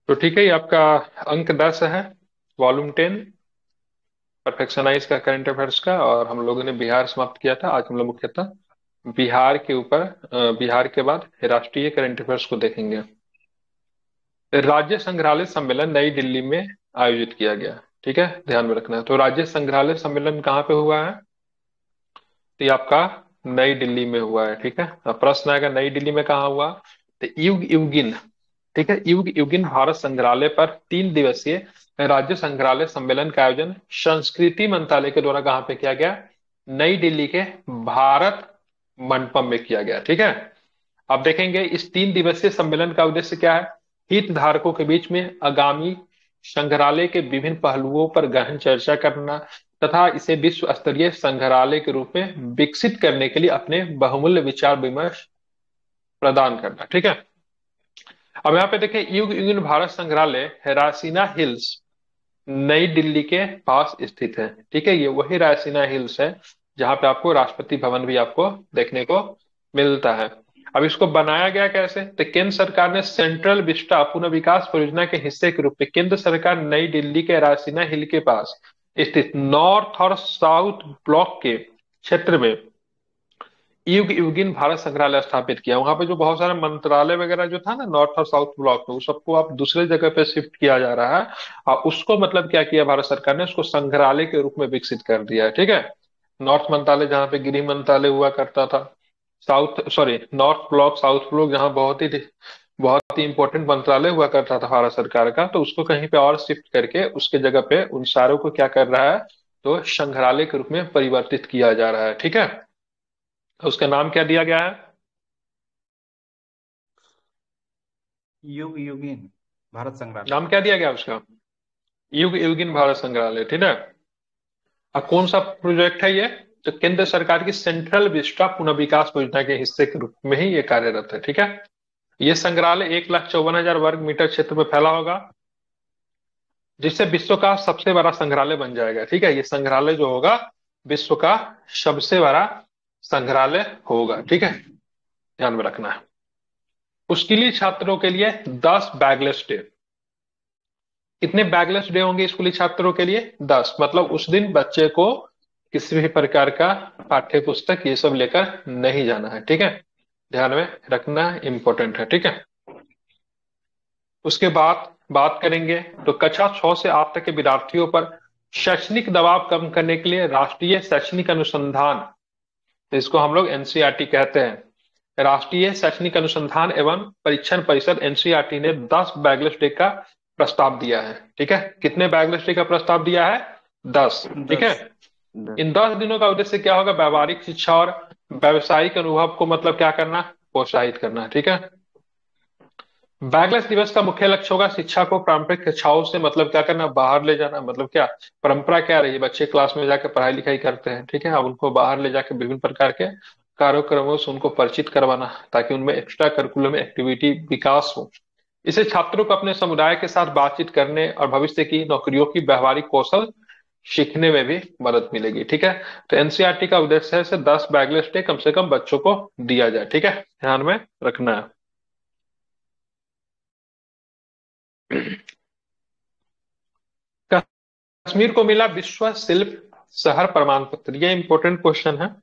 तो ठीक है, ये आपका अंक 10 है, वॉल्यूम 10, परफेक्शनाइज का करंट अफेयर्स का। और हम लोगों ने बिहार समाप्त किया था। आज हम लोग मुख्यतः बिहार के ऊपर, बिहार के बाद राष्ट्रीय करंट अफेयर्स को देखेंगे। राज्य संग्रहालय सम्मेलन नई दिल्ली में आयोजित किया गया। ठीक है, ध्यान में रखना है। तो राज्य संग्रहालय सम्मेलन कहाँ पे हुआ है? तो ये आपका नई दिल्ली में हुआ है। ठीक है, अब प्रश्न आएगा नई दिल्ली में कहाँ हुआ? तो युग युगिन, ठीक है, युग युगिन भारत संग्रहालय पर 3 दिवसीय राज्य संग्रहालय सम्मेलन का आयोजन संस्कृति मंत्रालय के द्वारा कहाँ पे किया गया? नई दिल्ली के भारत मंडपम में किया गया। ठीक है, अब देखेंगे इस 3 दिवसीय सम्मेलन का उद्देश्य क्या है। हितधारकों के बीच में आगामी संग्रहालय के विभिन्न पहलुओं पर गहन चर्चा करना तथा इसे विश्व स्तरीय संग्रहालय के रूप में विकसित करने के लिए अपने बहुमूल्य विचार विमर्श प्रदान करना। ठीक है, अब यहाँ पे देखें, युग युगीन भारत संग्रहालय रायसीना हिल्स नई दिल्ली के पास स्थित है। ठीक है, ये वही रायसीना हिल्स है जहां पे आपको राष्ट्रपति भवन भी आपको देखने को मिलता है। अब इसको बनाया गया कैसे? तो केंद्र सरकार ने सेंट्रल विस्टा पुनर्विकास परियोजना के हिस्से के रूप में केंद्र सरकार नई दिल्ली के रायसीना हिल के पास स्थित नॉर्थ और साउथ ब्लॉक के क्षेत्र में युग युगीन भारत संग्रहालय स्थापित किया। वहां पे जो बहुत सारे मंत्रालय वगैरह जो था ना नॉर्थ और साउथ ब्लॉक में, उस सबको आप दूसरे जगह पे शिफ्ट किया जा रहा है। और उसको मतलब क्या किया भारत सरकार ने? उसको संग्रहालय के रूप में विकसित कर दिया है। ठीक है, नॉर्थ मंत्रालय जहाँ पे गृह मंत्रालय हुआ करता था, south sorry north block south block जहाँ बहुत ही इंपॉर्टेंट मंत्रालय हुआ करता था भारत सरकार का, तो उसको कहीं पे और शिफ्ट करके उसके जगह पे उन सारों को क्या कर रहा है? तो संग्रहालय के रूप में परिवर्तित किया जा रहा है। ठीक है, तो उसका नाम क्या दिया गया है? युग युगीन भारत संग्रहालय। नाम क्या दिया गया उसका? युग युगीन भारत संग्रहालय। ठीक है, अब कौन सा प्रोजेक्ट है ये? तो केंद्र सरकार की सेंट्रल विस्टा पुनर्विकास योजना के हिस्से के रूप में ही ये कार्यरत है। ठीक है, ये संग्रहालय 1,54,000 वर्ग मीटर क्षेत्र में फैला होगा, जिससे विश्व का सबसे बड़ा संग्रहालय बन जाएगा। ठीक है, ये संग्रहालय जो होगा विश्व का सबसे बड़ा संग्रहालय होगा। ठीक है, ध्यान में रखना है। उसके लिए छात्रों के लिए 10 बैगलेस डे। कितने बैगलेस डे होंगे स्कूली छात्रों के लिए? 10। मतलब उस दिन बच्चे को किसी भी प्रकार का पाठ्य पुस्तक ये सब लेकर नहीं जाना है। ठीक है, ध्यान में रखना, इंपॉर्टेंट है। ठीक है, उसके बाद बात करेंगे तो कक्षा 6 से 8 तक के विद्यार्थियों पर शैक्षणिक दबाव कम करने के लिए राष्ट्रीय शैक्षणिक अनुसंधान, तो इसको हम लोग एनसीईआरटी कहते हैं, राष्ट्रीय शैक्षणिक अनुसंधान एवं परीक्षण परिषद एनसीईआरटी ने 10 बैगलेस डे का प्रस्ताव दिया है। ठीक है, कितने बैगलेस डे का प्रस्ताव दिया है? 10। ठीक है, 10। 10। इन 10 दिनों का उद्देश्य क्या होगा? व्यावहारिक शिक्षा और व्यवसायिक अनुभव को मतलब क्या करना? प्रोत्साहित करना। ठीक है, बैगलेस दिवस का मुख्य लक्ष्य होगा शिक्षा को पारंपरिक कक्षाओं से मतलब क्या करना? बाहर ले जाना। मतलब क्या परंपरा क्या रही है? बच्चे क्लास में जाकर पढ़ाई लिखाई करते हैं, ठीक है, अब उनको बाहर ले जाकर विभिन्न प्रकार के कार्यक्रमों से उनको परिचित करवाना, ताकि उनमें एक्स्ट्रा करिकुलम एक्टिविटी विकास हो। इसे छात्रों को अपने समुदाय के साथ बातचीत करने और भविष्य की नौकरियों की व्यवहारिक कौशल सीखने में भी मदद मिलेगी। ठीक है, तो एनसीईआरटी का उद्देश्य है इसे 10 बैगलेस डे कम से कम बच्चों को दिया जाए। ठीक है, ध्यान में रखना है। कश्मीर को मिला विश्व शिल्प शहर प्रमाण पत्र। ये इंपॉर्टेंट क्वेश्चन है,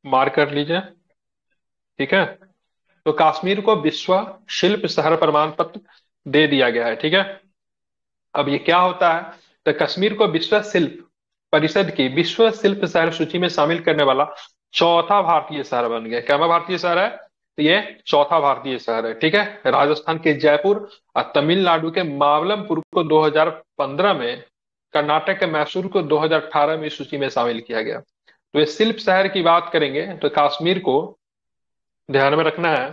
मार्क कर लीजिए। ठीक है, तो कश्मीर को विश्व शिल्प शहर प्रमाण पत्र दे दिया गया है। ठीक है, अब ये क्या होता है? तो कश्मीर को विश्व शिल्प परिषद की विश्व शिल्प शहर सूची में शामिल करने वाला चौथा भारतीय शहर बन गया। क्या भारतीय शहर है? तो ये चौथा भारतीय शहर है। ठीक है, राजस्थान के जयपुर और तमिलनाडु के मामल्लपुर को 2015 में, कर्नाटक के मैसूर को 2018 में इस सूची में शामिल किया गया। तो ये शिल्प शहर की बात करेंगे तो कश्मीर को ध्यान में रखना है।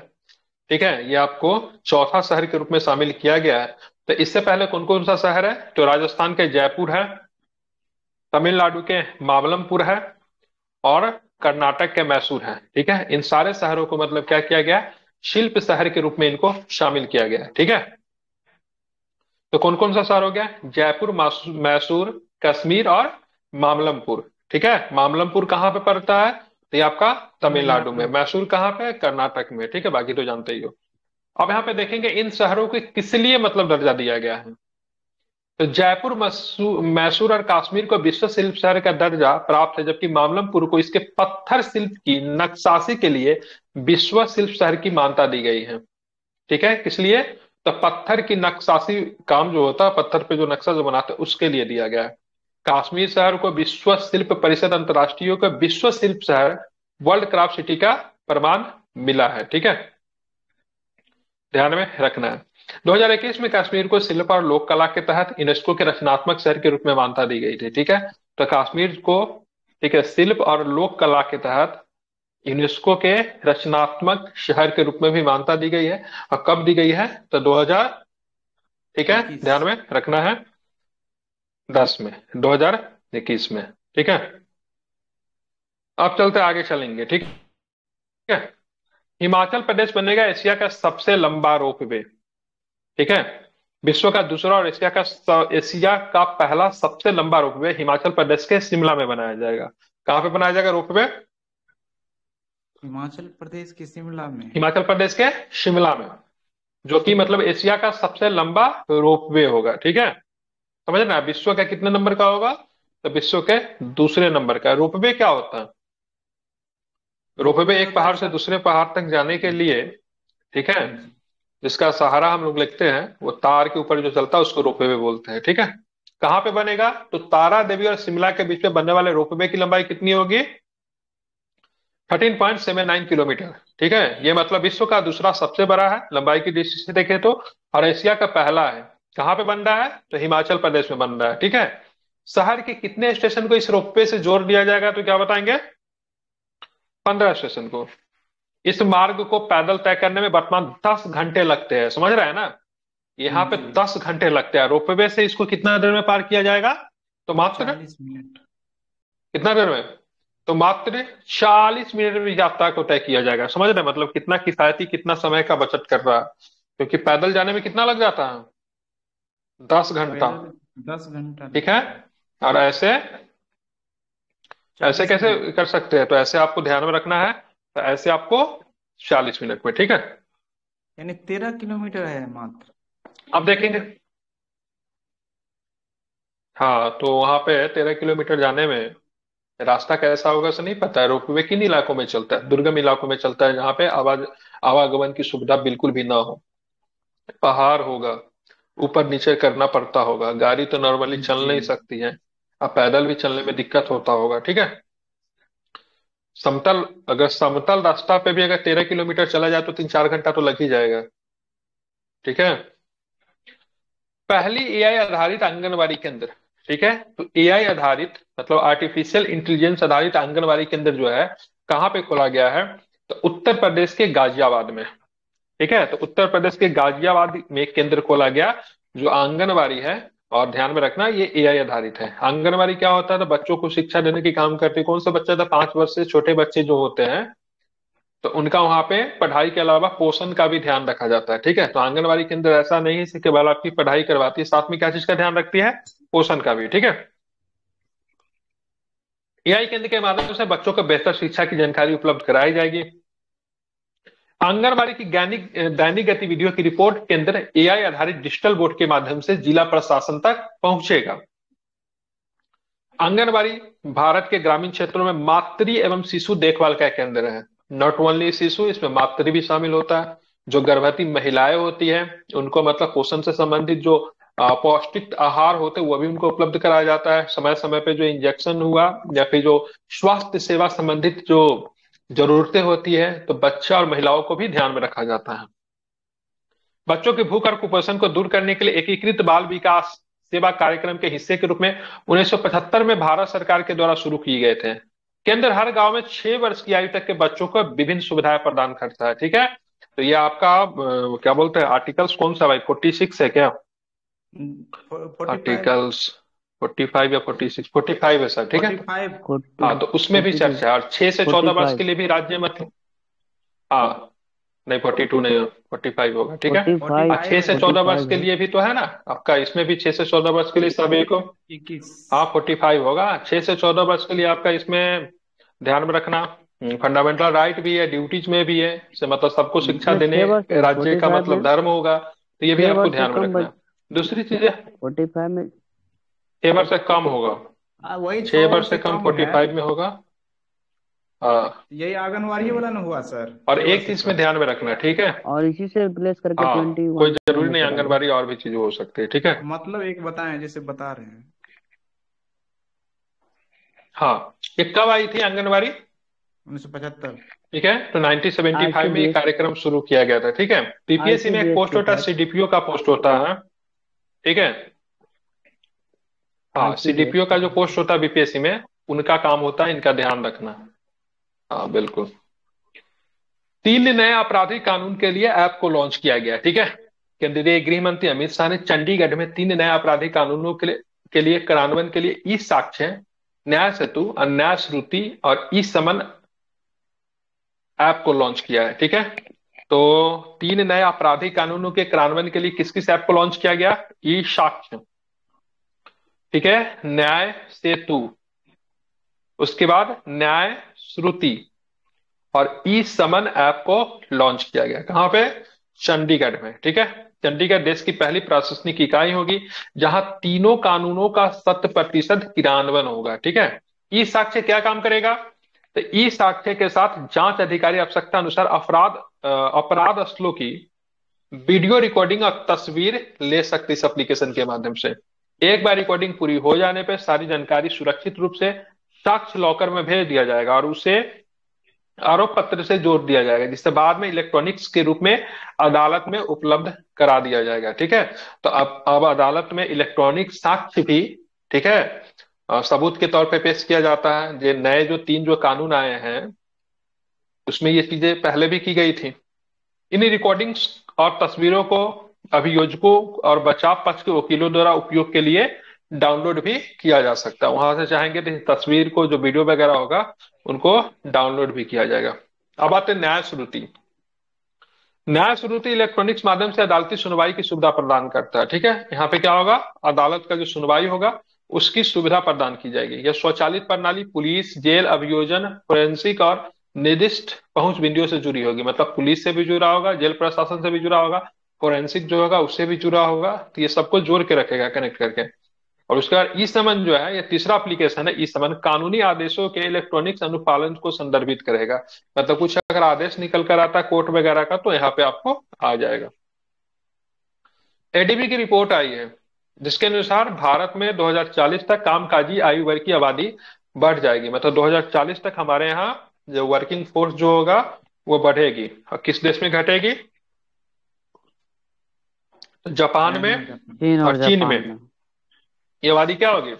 ठीक है, ये आपको चौथा शहर के रूप में शामिल किया गया है। तो इससे पहले कौन कौन सा शहर है? तो राजस्थान के जयपुर है, तमिलनाडु के मामल्लपुर है और कर्नाटक के मैसूर है। ठीक है, इन सारे शहरों को मतलब क्या किया गया? शिल्प शहर के रूप में इनको शामिल किया गया। ठीक है, तो कौन कौन सा शहर हो गया? जयपुर, मैसूर, कश्मीर और मामल्लपुर। ठीक है, मामल्लपुर कहाँ पे पड़ता है? तो ये आपका तमिलनाडु में। तमिलनाडु। मैसूर कहाँ पे है? कर्नाटक में। ठीक है, बाकी तो जानते ही हो। अब यहाँ पे देखेंगे इन शहरों को किस लिए मतलब दर्जा दिया गया है। तो जयपुर, मैसूर और कश्मीर को विश्व शिल्प शहर का दर्जा प्राप्त है, जबकि मामल्लपुर को इसके पत्थर शिल्प की नक्काशी के लिए विश्व शिल्प शहर की मान्यता दी गई है। ठीक है, किस लिए? तो पत्थर की नक्काशी काम जो होता है, पत्थर पे जो नक्शा जो बनाते हैं उसके लिए दिया गया है। कश्मीर शहर को विश्व शिल्प परिषद अंतर्राष्ट्रीय को विश्व शिल्प शहर, वर्ल्ड क्राफ्ट सिटी का प्रमाण मिला है। ठीक है, ध्यान में रखना है। 2021 में कश्मीर को शिल्प और लोक कला के तहत यूनेस्को के रचनात्मक शहर के रूप में मान्यता दी गई थी। ठीक है, तो कश्मीर को, ठीक है, शिल्प और लोक कला के तहत यूनेस्को के रचनात्मक शहर के रूप में भी मान्यता दी गई है। और कब दी गई है? तो 2000, ठीक है, 21। ध्यान में रखना है, 10 में, 2021 में। ठीक है, अब चलते आगे चलेंगे। ठीक है, हिमाचल प्रदेश बनेगा एशिया का सबसे लंबा रोपवे। ठीक है, विश्व का दूसरा और एशिया का पहला सबसे लंबा रोपवे हिमाचल प्रदेश के शिमला में बनाया जाएगा। कहां पे बनाया जाएगा रोपवे? हिमाचल प्रदेश के शिमला में। हिमाचल प्रदेश के शिमला में, जो कि मतलब एशिया का सबसे लंबा रोपवे होगा। ठीक है, समझ रहे हैं? विश्व का कितने नंबर का होगा? तो विश्व के दूसरे नंबर का। रोपवे क्या होता है? रोपवे रोपवे एक होता है पहाड़ से दूसरे पहाड़ तक जाने के लिए, ठीक है, हाँ जी। जिसका सहारा हम लोग लेते हैं, वो तार के ऊपर जो चलता है उसको रोपवे बोलते हैं। ठीक है, कहाँ पे बनेगा? तो तारा देवी और शिमला के बीच में बनने वाले रोपवे की लंबाई कितनी होगी? 13.79 किलोमीटर। ठीक है, ये मतलब विश्व का दूसरा सबसे बड़ा है लंबाई की दृष्टि से देखें तो, और एशिया का पहला है। कहाँ पे बन रहा है? तो हिमाचल प्रदेश में बन रहा है। ठीक है, शहर के कितने स्टेशन को इस रोपवे से जोड़ दिया जाएगा? तो क्या बताएंगे? 15 स्टेशन को। इस मार्ग को पैदल तय करने में वर्तमान 10 घंटे लगते हैं। समझ रहे हैं ना? यहाँ पे जी। 10 घंटे लगते हैं। रोपवे से इसको कितना देर में पार किया जाएगा? तो मात्र 40 मिनट। कितना देर में? तो मात्र 40 मिनट में यात्रा को तय किया जाएगा। समझ रहे हैं? मतलब कितना किफायती, कितना समय का बचत कर रहा है। क्योंकि पैदल जाने में कितना लग जाता है? 10 घंटा। पैदल 10 घंटा ठीक है, लगता है। और ऐसे, ऐसे 40 मिनट। कैसे कर सकते हैं? तो ऐसे आपको ध्यान में रखना है। तो ऐसे आपको 40 मिनट में। ठीक है, यानी 13 किलोमीटर है मात्र। अब देखेंगे। हाँ, तो वहां पे 13 किलोमीटर जाने में रास्ता कैसा होगा से नहीं पता है। रोपवे किन इलाकों में चलता है? दुर्गम इलाकों में चलता है, जहाँ पे आवागमन की सुविधा बिल्कुल भी ना हो। पहाड़ होगा, ऊपर नीचे करना पड़ता होगा, गाड़ी तो नॉर्मली चल जी। नहीं सकती है। अब पैदल भी चलने में दिक्कत होता होगा। ठीक है, समतल, अगर समतल रास्ता पे भी अगर 13 किलोमीटर चला जाए तो 3-4 घंटा तो लग ही जाएगा। ठीक है, पहली एआई आधारित आंगनबाड़ी केंद्र। ठीक है, तो एआई आधारित मतलब आर्टिफिशियल इंटेलिजेंस आधारित आंगनबाड़ी केंद्र जो है, कहाँ पे खोला गया है? तो उत्तर प्रदेश के गाजियाबाद में। ठीक है, तो उत्तर प्रदेश के गाजियाबाद में एक केंद्र खोला गया जो आंगनबाड़ी है। और ध्यान में रखना, ये एआई आधारित है। आंगनबाड़ी क्या होता है? तो बच्चों को शिक्षा देने की काम करती है। कौन सा बच्चा था? 5 वर्ष से छोटे बच्चे जो होते हैं, तो उनका वहां पे पढ़ाई के अलावा पोषण का भी ध्यान रखा जाता है। ठीक है, तो आंगनबाड़ी के अंदर ऐसा नहीं है कि केवल आपकी पढ़ाई करवाती है, साथ में क्या चीज का ध्यान रखती है? पोषण का भी। ठीक है, एआई केंद्र के माध्यम से बच्चों को बेहतर शिक्षा की जानकारी उपलब्ध कराई जाएगी। आंगनबाड़ी की दैनिक दैनिक गतिविधियों की रिपोर्ट केंद्र एआई आधारित डिजिटल बोर्ड के माध्यम से जिला प्रशासन तक पहुंचेगा। आंगनबाड़ी भारत के ग्रामीण क्षेत्रों में मातृ एवं शिशु देखभाल का केंद्र है। नॉट ओनली शिशु, इसमें मातृ भी शामिल होता है। जो गर्भवती महिलाएं होती है, उनको मतलब पोषण से संबंधित जो पौष्टिक आहार होते हैं वो भी उनको उपलब्ध कराया जाता है। समय समय पे जो इंजेक्शन हुआ या फिर जो स्वास्थ्य सेवा संबंधित जो जरूरतें होती है, तो बच्चा और महिलाओं को भी ध्यान में रखा जाता है। बच्चों की भूख और कुपोषण को दूर करने के लिए एकीकृत बाल विकास सेवा कार्यक्रम के हिस्से के रूप में 1975 में भारत सरकार के द्वारा शुरू किए गए थे। केंद्र हर गांव में 6 वर्ष की आयु तक के बच्चों को विभिन्न सुविधाएं प्रदान करता है। ठीक है, तो ये आपका क्या बोलते हैं, आर्टिकल्स कौन सा भाई? 46 है क्या? 45। आर्टिकल्स 45 या 46? 45 है सर। ठीक है, 45। फोर्टी हाँ, तो उसमें भी 42 चर्चा है। और 6 से 14 वर्ष 45 के लिए भी राज्य मतलब, हाँ, नहीं 42 नहीं हो, 45 होगा। ठीक है, 45 छह 45 से है। 14 वर्ष 45 के है। लिए भी तो है ना आपका, इसमें भी 6 से 14 वर्ष के लिए सभी को। 21। हाँ, 45 होगा। 6 से 14 वर्ष के लिए आपका इसमें ध्यान में रखना। फंडामेंटल राइट भी है, ड्यूटीज में भी है, से मतलब सबको शिक्षा इसमें देने 6 वर्ष है, राज्य का 45 मतलब में धर्म होगा, तो ये भी 6 आपको वर्ष से ध्यान में कम रखना बच। है। दूसरी चीज है 45 में। 6 वर्ष से कम होगा, वही 6 वर्ष 6 वर्ष से से कम कम है। 45 में होगा। हाँ। यही आंगनवाड़ी हम्म। वाला ना हुआ सर, और 6 वर्ष एक से चीज में कम। ध्यान में रखना, ठीक है। और इसी से रिप्लेस करके हाँ, कोई 21 जरूरी मैंने नहीं, पढ़ा था। आंगनबाड़ी और भी चीजें हो सकती है, ठीक है। मतलब एक बताएं जैसे बता रहे हैं। हाँ, ये कब आई थी आंगनबाड़ी? 1975। ठीक है, तो 1975 में ये आईसीडीएस। कार्यक्रम शुरू किया गया था, ठीक है। पीपीएससी में एक आईसीडीएस पोस्ट के होता है, तहत। सीडीपीओ का पोस्ट होता है, ठीक है। हाँ, आईसीडीएस सीडीपीओ के का जो तहत। पोस्ट होता है बीपीएससी में, उनका काम होता है इनका ध्यान रखना। हाँ बिल्कुल। 3 नए आपराधिक कानून के लिए ऐप को लॉन्च किया गया, ठीक है। केंद्रीय गृह मंत्री अमित शाह ने चंडीगढ़ में 3 नए आपराधिक कानूनों के लिए कार्यान्वयन के लिए ई साक्ष्य, न्याय सेतु और न्याय श्रुति और ई समन ऐप को लॉन्च किया है, ठीक है। तो 3 नए आपराधिक कानूनों के कार्यान्वयन के लिए किस किस ऐप को लॉन्च किया गया? ई साक्ष्य, ठीक है, न्याय सेतु, उसके बाद न्याय श्रुति और ई समन ऐप को लॉन्च किया गया। कहां पे? चंडीगढ़ में, ठीक है। चंडीगढ़ देश की पहली प्रशासनिक इकाई होगी जहां तीनों कानूनों का 100% क्रियान्वयन होगा, ठीक है। ई साक्ष्य क्या काम करेगा? तो ई साक्ष्य के साथ जांच अधिकारी आवश्यकता अनुसार अपराध स्थलों की वीडियो रिकॉर्डिंग और तस्वीर ले सकते इस एप्लीकेशन के माध्यम से। एक बार रिकॉर्डिंग पूरी हो जाने पर सारी जानकारी सुरक्षित रूप से साक्ष्य लॉकर में भेज दिया जाएगा और उसे आरोप पत्र से जोड़ दिया जाएगा, जिससे बाद में इलेक्ट्रॉनिक्स के रूप में अदालत में उपलब्ध करा दिया जाएगा, ठीक है। तो अब अदालत में इलेक्ट्रॉनिक साक्ष्य भी, ठीक है, सबूत के तौर पे पेश किया जाता है। ये नए जो 3 जो कानून आए हैं उसमें ये चीजें पहले भी की गई थी। इन रिकॉर्डिंग्स और तस्वीरों को अभियोजकों और बचाव पक्ष के वकीलों द्वारा उपयोग के लिए डाउनलोड भी किया जा सकता है। वहां से चाहेंगे तो इस तस्वीर को, जो वीडियो वगैरह होगा, उनको डाउनलोड भी किया जाएगा। अब आते हैं न्याय श्रुति। न्याय श्रुति इलेक्ट्रॉनिक्स माध्यम से अदालती सुनवाई की सुविधा प्रदान करता है, ठीक है। यहाँ पे क्या होगा? अदालत का जो सुनवाई होगा उसकी सुविधा प्रदान की जाएगी। यह स्वचालित प्रणाली पुलिस, जेल, अभियोजन, फोरेंसिक और निर्दिष्ट पहुंच बिंदुओं से जुड़ी होगी। मतलब पुलिस से भी जुड़ा होगा, जेल प्रशासन से भी जुड़ा होगा, फोरेंसिक जो होगा उससे भी जुड़ा होगा, तो ये सबको जोड़ के रखेगा, कनेक्ट करके। और उसके बाद ई समन जो है, ये तीसरा एप्लीकेशन है। ई समन कानूनी आदेशों के इलेक्ट्रॉनिक्स अनुपालन को संदर्भित करेगा। मतलब कुछ अगर आदेश निकल कर आता है कोर्ट वगैरह का, तो यहाँ पे आपको आ जाएगा। एडीबी की रिपोर्ट आई है जिसके अनुसार भारत में 2040 तक कामकाजी आयु वर्ग की आबादी बढ़ जाएगी। मतलब 2040 तक हमारे यहाँ जो वर्किंग फोर्स जो होगा वो बढ़ेगी। और किस देश में घटेगी? जापान में चाइना जापान। चीन और और चीन में। जापान में ये आबादी क्या होगी?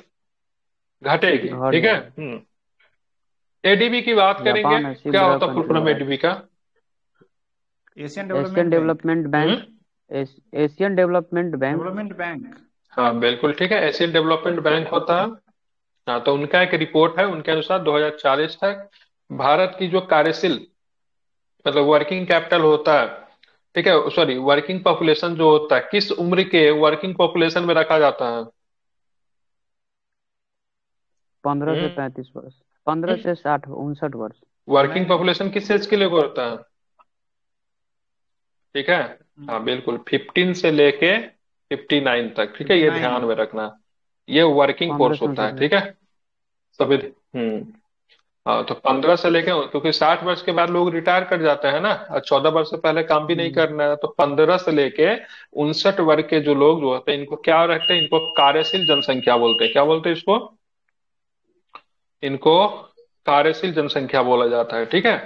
घटेगी, घट ठीक है। जाएगी। एडीबी की बात करेंगे, जापान ऐसी क्या बड़ा होता है फुल कंट्री फॉर्म है। एडीबी का? Asian Asian development bank. Development bank. Hmm. Asian development bank. Development bank. हाँ बिल्कुल ठीक है, एशियन डेवलपमेंट बैंक होता है। हाँ, तो उनका एक रिपोर्ट है, उनके अनुसार 2040 तक भारत की जो कार्यशील, मतलब वर्किंग कैपिटल होता है, ठीक है, सॉरी, वर्किंग पॉपुलेशन जो होता है, किस उम्र के वर्किंग पॉपुलेशन में रखा जाता है? 15 से 35 वर्ष। 15 से 60 59 वर्ष। वर्किंग नहीं। पॉपुलेशन किस एज के लिए होता है? ठीक है। हाँ बिल्कुल, 15 से लेके 59 तक, ठीक है, फिफ्टी ये नाइन ध्यान में रखना। ये वर्किंग पंद्रह फोर्स से होता है, 59। ठीक है, सभी। हाँ, तो 15 से लेके, क्योंकि 60 वर्ष के बाद लोग रिटायर कर जाते हैं ना, और 14 वर्ष से पहले काम भी नहीं करना है, तो 15 से लेके 59 वर्ग के जो लोग जो होते हैं, इनको क्या रखते हैं? इनको कार्यशील जनसंख्या बोलते हैं। क्या बोलते हैं इसको? इनको कार्यशील जनसंख्या बोला जाता है, ठीक है।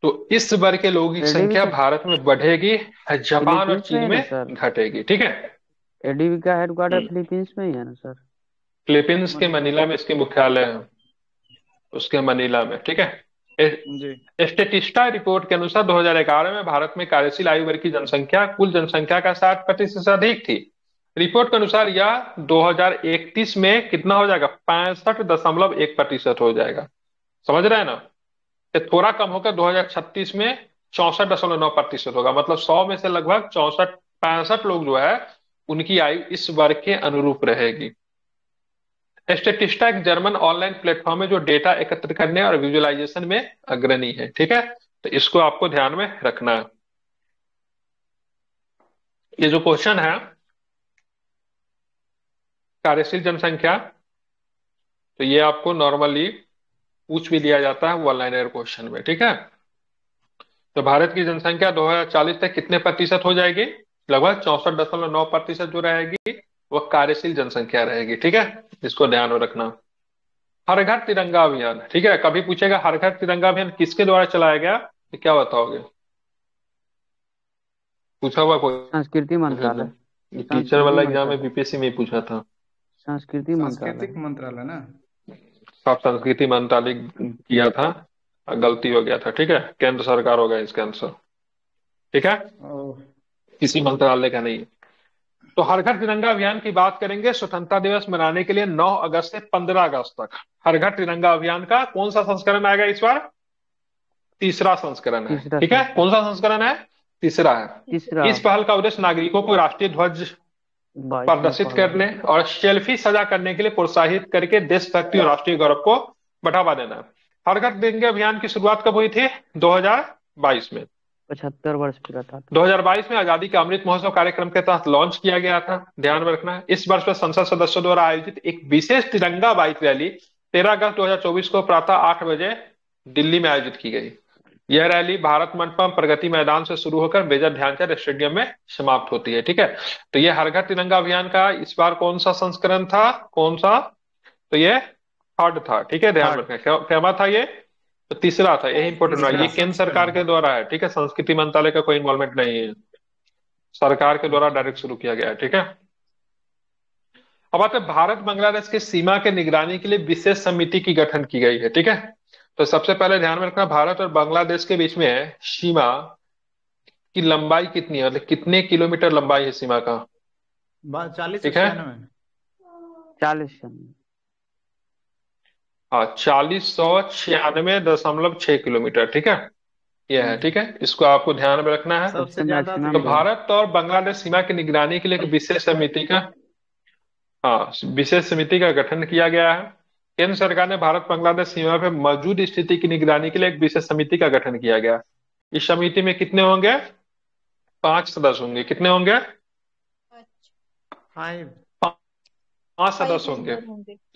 तो इस वर्ग के लोगों की एडीबी संख्या का भारत में बढ़ेगी, जापान और फिलीपींस में चीन है में ना सर। घटेगी, ठीक है। एडीबी का हेडक्वार्टर हम्म। फिलीपींस में ही है ना सर। फिलीपींस के मनीला। मनीला में इसके मुख्यालय है, उसके मनीला में, ठीक है। जी। स्टेटिस्टा रिपोर्ट के अनुसार 2011 में भारत में कार्यशील आयु वर्ग की जनसंख्या कुल जनसंख्या का 60% से अधिक थी। रिपोर्ट के अनुसार यह 2031 में कितना हो जाएगा? 65.1% हो जाएगा। समझ रहे हैं ना? ये थोड़ा कम होकर 2036 में 64.9% होगा। मतलब 100 में से लगभग 64 65 लोग जो है, उनकी आयु इस वर्ग के अनुरूप रहेगी। स्टेटिस्टा एक जर्मन ऑनलाइन प्लेटफॉर्म है जो डेटा एकत्र करने और विजुअलाइजेशन में अग्रणी है। ठीक है, तो इसको आपको ध्यान में रखना है। ये जो क्वेश्चन है कार्यशील जनसंख्या, तो ये आपको नॉर्मली पूछ भी लिया जाता है वन लाइनर क्वेश्चन में। ठीक है, तो भारत की जनसंख्या 2040 तक कितने प्रतिशत हो जाएगी? लगभग 64.9% जो रहेगी वह कार्यशील जनसंख्या रहेगी। ठीक है, इसको ध्यान में रखना। हर घर तिरंगा अभियान, ठीक है, कभी पूछेगा हर घर तिरंगा अभियान किसके द्वारा चलाया गया, तो क्या बताओगे? पूछा हुआ कोई? संस्कृति मंत्रालय। ये टीचर संस्कृति वाला एग्जाम में मंत्रालय। बीपीएससी में ही पूछा था। संस्कृति सांस्कृतिक मंत्रालय। मंत्रालय ना। सब संस्कृति मंत्रालय किया था, गलती हो गया था। ठीक है, केंद्र सरकार होगा इसका आंसर। ठीक है, ओह, किसी मंत्रालय का नहीं है। तो हर घर तिरंगा अभियान की बात करेंगे। स्वतंत्रता दिवस मनाने के लिए 9 अगस्त से 15 अगस्त तक हर घर तिरंगा अभियान का कौन सा संस्करण आएगा इस बार? तीसरा संस्करण है। तीसरा ठीक है, संस्करण। कौन सा संस्करण है? तीसरा है। तीसरा। इस पहल का उद्देश्य नागरिकों को राष्ट्रीय ध्वज 22वां प्रदर्शित पहला। करने और सेल्फी साझा करने के लिए प्रोत्साहित करके देशभक्ति और राष्ट्रीय गौरव को बढ़ावा देना है। हर घर तिरंगा अभियान की शुरुआत कब हुई थी? 2022 में। 75 वर्ष पूरा था। 2022 में आजादी का अमृत महोत्सव कार्यक्रम के तहत लॉन्च किया गया था, ध्यान में रखना है। इस वर्ष में संसद सदस्यों द्वारा आयोजित एक विशेष तिरंगा बाइक रैली 13 अगस्त 2024 को प्रातः 8 बजे दिल्ली में आयोजित की गई। यह रैली भारत मंडपम प्रगति मैदान से शुरू होकर मेजर ध्यानचंद स्टेडियम में समाप्त होती है। ठीक है, तो ये हर घर तिरंगा अभियान का इस बार कौन सा संस्करण था? कौन सा? तो ये थर्ड था। ठीक है, ध्यान रखना। क्या था ये? तो तीसरा था, यही इंपॉर्टेंट है। ये केंद्र सरकार के द्वारा है। ठीक है, संस्कृति मंत्रालय का कोई इन्वॉल्वमेंट नहीं है, सरकार के द्वारा डायरेक्ट शुरू किया गया है। ठीक है, अब आते हैं भारत बांग्लादेश की सीमा के निगरानी के लिए विशेष समिति की गठन की गई है। ठीक है, तो सबसे पहले ध्यान में रखना भारत और बांग्लादेश के बीच में सीमा की लंबाई कितनी है, मतलब कितने किलोमीटर लंबाई है सीमा का? 40 ठीक है, 96। 40। हाँ, 4096.6 किलोमीटर। ठीक है, यह है। ठीक है, इसको आपको ध्यान में रखना है। सबसे ज्यादा मैक्सिमम तो दिल्ली। भारत और बांग्लादेश सीमा की निगरानी के लिए एक विशेष समिति का, हाँ, विशेष समिति का गठन किया गया है। केंद्र सरकार ने भारत बांग्लादेश सीमा पर मौजूद स्थिति की निगरानी के लिए एक विशेष समिति का गठन किया गया। इस समिति में कितने होंगे? 5 सदस्य होंगे। कितने होंगे? 5। 5 सदस्य होंगे।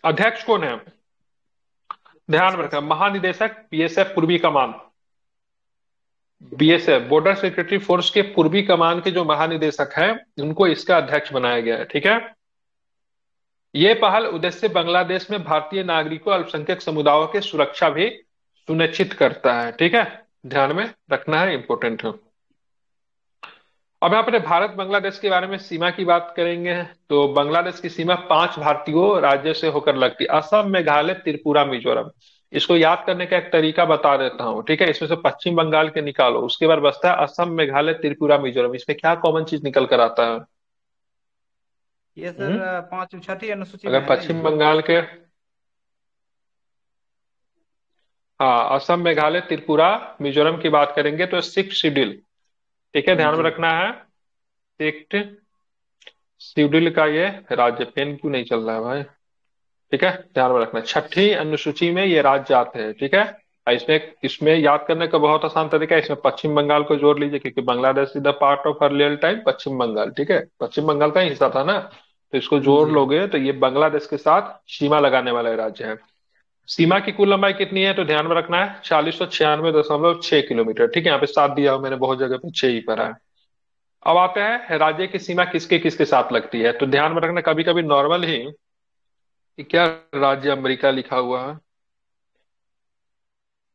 अध्यक्ष कौन है? ध्यान रखना, महानिदेशक बीएसएफ पूर्वी कमान, बीएसएफ बॉर्डर सिक्योरिटी फोर्स के पूर्वी कमान के जो महानिदेशक हैं उनको इसका अध्यक्ष बनाया गया है। ठीक है, ये पहल उद्देश्य बांग्लादेश में भारतीय नागरिकों अल्पसंख्यक समुदायों की सुरक्षा भी सुनिश्चित करता है। ठीक है, ध्यान में रखना है, इंपॉर्टेंट है। अब यहाँ पर भारत बांग्लादेश के बारे में सीमा की बात करेंगे तो बांग्लादेश की सीमा 5 भारतीय राज्यों से होकर लगती है, असम, मेघालय, त्रिपुरा, मिजोरम। इसको याद करने का एक तरीका बता देता हूँ। ठीक है, इसमें से पश्चिम बंगाल के निकालो, उसके बाद बचता है असम, मेघालय, त्रिपुरा, मिजोरम। इसमें क्या कॉमन चीज निकल कर आता है? ये सर 5 छठी अनुसूची में अगर है ना पश्चिम ये? बंगाल के, हाँ, असम, मेघालय, त्रिपुरा, मिजोरम की बात करेंगे तो 6 शेड्यूल। ठीक है, ध्यान में जी। रखना है। 6 शेड्यूल का ये राज्य, पेन क्यों नहीं चल रहा है भाई? ठीक है, ध्यान में रखना, छठी अनुसूची में ये राज्य आते हैं। ठीक है, और इसमें इसमें याद करने का बहुत आसान तरीका है, इसमें पश्चिम बंगाल को जोड़ लीजिए क्योंकि Bangladesh is the part of earlier time Paschim Bangal. ठीक है, पश्चिम बंगाल का ही हिस्सा था ना, तो इसको जोड़ जी। लोगे तो ये बांग्लादेश के साथ सीमा लगाने वाला राज्य है। सीमा की कुल लंबाई कितनी है तो ध्यान में रखना है 4096.6 किलोमीटर। ठीक है, यहाँ पे 7 दिया हो मैंने, बहुत जगह पे 6 ही पड़ा है। अब आते हैं राज्य की सीमा किसके किसके साथ लगती है, तो ध्यान में रखना कभी कभी नॉर्मल ही कि क्या राज्य अमेरिका लिखा हुआ है,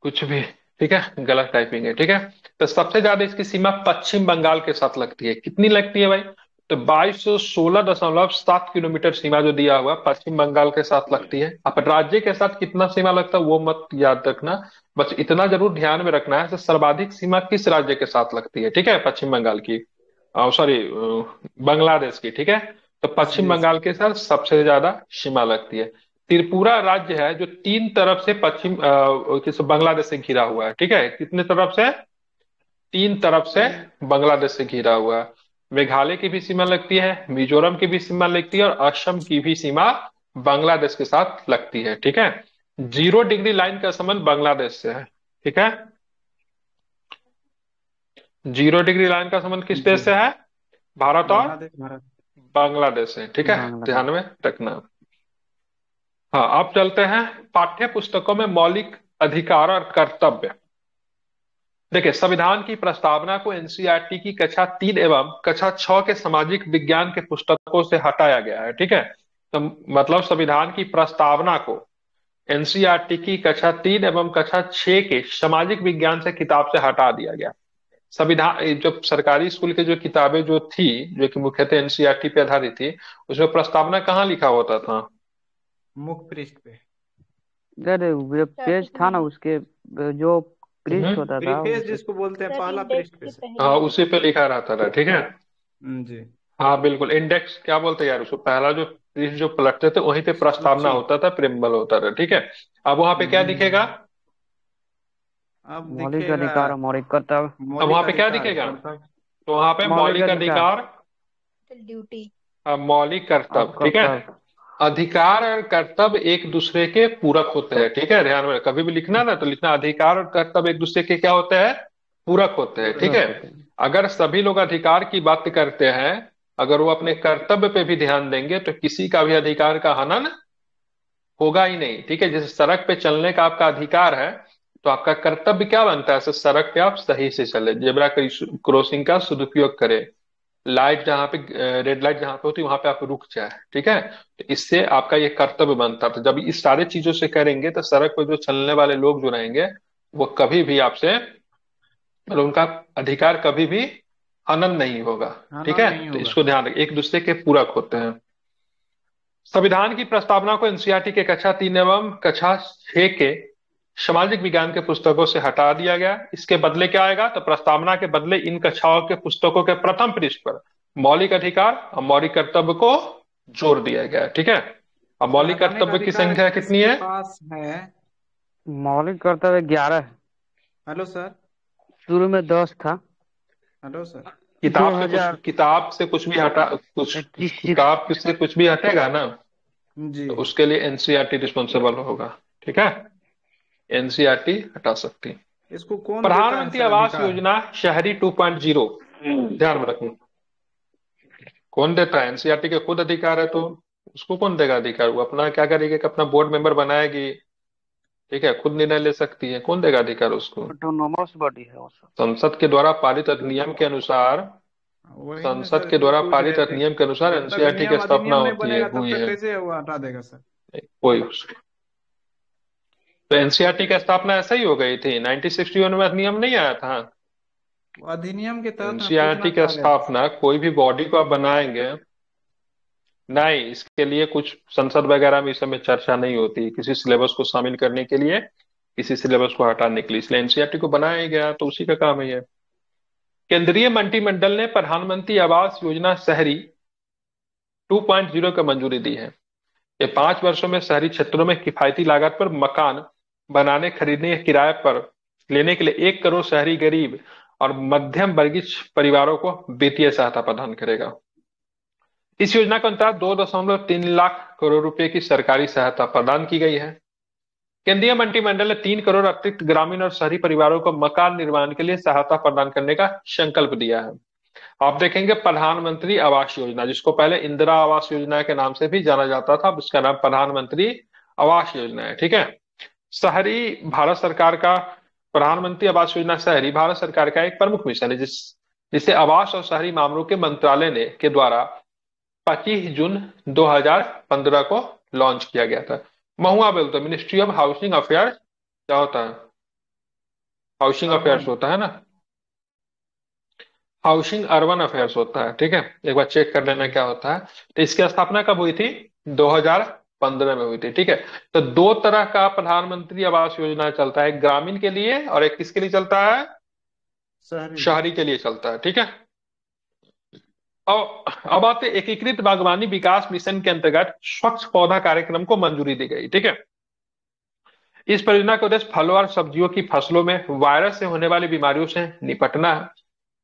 कुछ भी। ठीक है, गलत टाइपिंग है। ठीक है, तो सबसे ज्यादा इसकी सीमा पश्चिम बंगाल के साथ लगती है। कितनी लगती है भाई? तो 2216.7 किलोमीटर सीमा जो दिया हुआ पश्चिम बंगाल के साथ लगती है। अब राज्य के साथ कितना सीमा लगता है वो मत याद रखना, बस इतना जरूर ध्यान में रखना है कि सर्वाधिक सीमा किस राज्य के साथ लगती है। ठीक है, पश्चिम बंगाल की, सॉरी, बांग्लादेश की। ठीक है, तो पश्चिम जी बंगाल के साथ सबसे ज्यादा सीमा लगती है। त्रिपुरा राज्य है जो 3 तरफ से पश्चिम बांग्लादेश से घिरा हुआ है। ठीक है, कितने तरफ से? 3 तरफ से बांग्लादेश से घिरा हुआ है। मेघालय की भी सीमा लगती है, मिजोरम की भी सीमा लगती है और असम की भी सीमा बांग्लादेश के साथ लगती है। ठीक है, 0 डिग्री लाइन का संबंध बांग्लादेश से है। ठीक है, 0 डिग्री लाइन का संबंध किस जी। देश से है? भारत और बांग्लादेश, भारत। बांग्लादेश से। ठीक है, बांग्लादेश। ध्यान में रखना। हाँ, अब चलते हैं पाठ्य पुस्तकों में मौलिक अधिकार और कर्तव्य। देखिए, संविधान की प्रस्तावना को एनसीईआरटी की कक्षा 3 एवं कक्षा 6 के सामाजिक विज्ञान के पुस्तकों से हटाया गया है। ठीक है, तो मतलब संविधान की प्रस्तावना को एनसीईआरटी की कक्षा 3 एवं कक्षा 6 के सामाजिक विज्ञान से किताब से हटा दिया गया। संविधान जो सरकारी स्कूल की जो किताबें जो थी, जो कि मुख्यतः एनसीईआरटी पे आधारित थी, उसमें प्रस्तावना कहाँ लिखा होता था? मुख पृष्ठ पे। अरे वो पेज था ना उसके, जो पृष्ठ हम्म, होता था प्रीफेस उसे। जिसको बोलते हैं, सर पहला इंडेक्स पृष्ठ पे के से। पहले। हाँ, उसी पे लिखा रहता था। ठीक है, जी। हाँ बिल्कुल, इंडेक्स क्या बोलते हैं यार उसको, पहला जो पृष्ठ जो पलटते थे वहीं पे प्रस्तावना सूची। होता था, प्रेम्बल होता था। ठीक है, अब वहां पे क्या जी। दिखेगा? अब मौलिक दिखेगा अधिकार और मौलिक कर्तव्य। अब मौलिक वहां पे क्या अधिकार दिखेगा? कर्तव्य। तो वहां पे मौलिक मौलिक अधिकार अधिकार ड्यूटी। मौलिक और कर्तव्य। ठीक है, कर्तव्य। अधिकार और कर्तव्य एक दूसरे के पूरक होते हैं। ठीक है, ध्यान में कभी भी लिखना ना तो लिखना अधिकार और कर्तव्य एक दूसरे के क्या होते हैं? पूरक होते हैं। ठीक पूरक है, होते हैं। अगर सभी लोग अधिकार की बात करते हैं, अगर वो अपने कर्तव्य पे भी ध्यान देंगे तो किसी का भी अधिकार का हनन होगा ही नहीं। ठीक है, जैसे सड़क पे चलने का आपका अधिकार है, तो आपका कर्तव्य क्या बनता है? सड़क पे आप सही से चले, जेब्रा क्रॉसिंग का सदुपयोग करें, लाइट जहाँ पे रेड लाइट जहाँ पे होती है वहां पे आप रुक जाए। ठीक है, तो इससे आपका ये कर्तव्य बनता था। जब इस सारे चीजों से करेंगे तो सड़क पर जो चलने वाले लोग जो रहेंगे वो कभी भी आपसे, मतलब उनका अधिकार कभी भी हनन नहीं होगा। ठीक हनन है, नहीं तो होगा। इसको ध्यान रखें, एक दूसरे के पूरक होते हैं। संविधान की प्रस्तावना को एनसीईआरटी के कक्षा 3 एवं कक्षा 6 के सामाजिक विज्ञान के पुस्तकों से हटा दिया गया। इसके बदले क्या आएगा? तो प्रस्तावना के बदले इन कक्षाओं के पुस्तकों के प्रथम पृष्ठ पर मौलिक अधिकार और मौलिक कर्तव्य को जोड़ दिया गया है। ठीक है, अब सर, मौलिक हटाने का कर्तव्य की अधिकार संख्या कितनी किसके है? पास है? मौलिक कर्तव्य 11 है। Hello sir. शुरू में 10 था। Hello sir. किताब से कुछ भी हटा, कुछ 2021। किताब से कुछ भी हटेगा ना जी। तो उसके लिए एनसीईआरटी रिस्पॉन्सिबल होगा। ठीक है, एनसीईआरटी हटा सकती है। इसको कौन देता है प्रधानमंत्री सर आवास अधिकार? योजना शहरी 2.0, ध्यान में रखना, कौन देता है? एनसीईआरटी के खुद अधिकार है, तो उसको कौन देगा अधिकार? वो अपना क्या करेगी कि अपना बोर्ड मेंबर बनाएगी। ठीक है, खुद निर्णय ले सकती है, कौन देगा अधिकार उसको? ऑटोनोमस बॉडी है वो सब। संसद के द्वारा पारित अधिनियम के अनुसार, वही ना संसद सर, के इसको द्वारा पूछ पारित रहे थे। अधिनियम के अनुसार जब तक एनसीईआरटी की नियम स्थापना अधिनियम नहीं होती है, बनेगा तब हुई तक है। कैसे वो हटा देगा सर? कोई तो एनसीईआरटी की स्थापना ऐसे ही हो गई थी, 1961 में अधिनियम नहीं आया था। वो अधिनियम के तहत मैं पूछना एनसीईआरटी की चाह रहे थे। स्थापना कोई भी बॉडी को आप बनाएंगे, नहीं इसके लिए कुछ संसद वगैरह में इस समय चर्चा नहीं होती किसी सिलेबस को शामिल करने के लिए, किसी सिलेबस को हटाने के लिए, इसलिए एनसीईआरटी को बनाया ही गया, तो उसी का काम है ये। केंद्रीय मंत्रिमंडल ने प्रधानमंत्री आवास योजना शहरी 2.0 को मंजूरी दी है। ये 5 वर्षों में शहरी क्षेत्रों में किफायती लागत पर मकान बनाने, खरीदने या किराए पर लेने के लिए 1 करोड़ शहरी गरीब और मध्यम वर्गीय परिवारों को वित्तीय सहायता प्रदान करेगा। इस योजना के अंतर्गत 2.3 लाख करोड़ रुपए की सरकारी सहायता प्रदान की गई है। केंद्रीय मंत्रिमंडल ने 3 करोड़ अतिरिक्त ग्रामीण और शहरी परिवारों को मकान निर्माण के लिए सहायता प्रदान करने का संकल्प दिया है। आप देखेंगे प्रधानमंत्री आवास योजना, जिसको पहले इंदिरा आवास योजना के नाम से भी जाना जाता था, अब इसका नाम प्रधानमंत्री आवास योजना है। ठीक है, शहरी भारत सरकार का, प्रधानमंत्री आवास योजना शहरी भारत सरकार का एक प्रमुख मिशन है, जिसे आवास और शहरी मामलों के मंत्रालय ने के द्वारा 25 जून 2015 को लॉन्च किया गया था। महुआ बोलते हैं मिनिस्ट्री ऑफ हाउसिंग अफेयर्स, क्या होता है? Housing affairs urban. होता है ना, हाउसिंग अर्बन अफेयर्स होता है। ठीक है, एक बार चेक कर लेना जी। क्या होता है। तो इसकी स्थापना कब हुई थी? 2015 में हुई थी। ठीक है, तो दो तरह का प्रधानमंत्री आवास योजना चलता है, एक ग्रामीण के लिए और एक किसके लिए चलता है? शहरी। शहरी के लिए चलता है। ठीक है, और अब आते एकीकृत बागवानी विकास मिशन के अंतर्गत स्वच्छ पौधा कार्यक्रम को मंजूरी दी गई। ठीक है, इस परियोजना का उद्देश्य फलों और सब्जियों की फसलों में वायरस से होने वाली बीमारियों से निपटना है।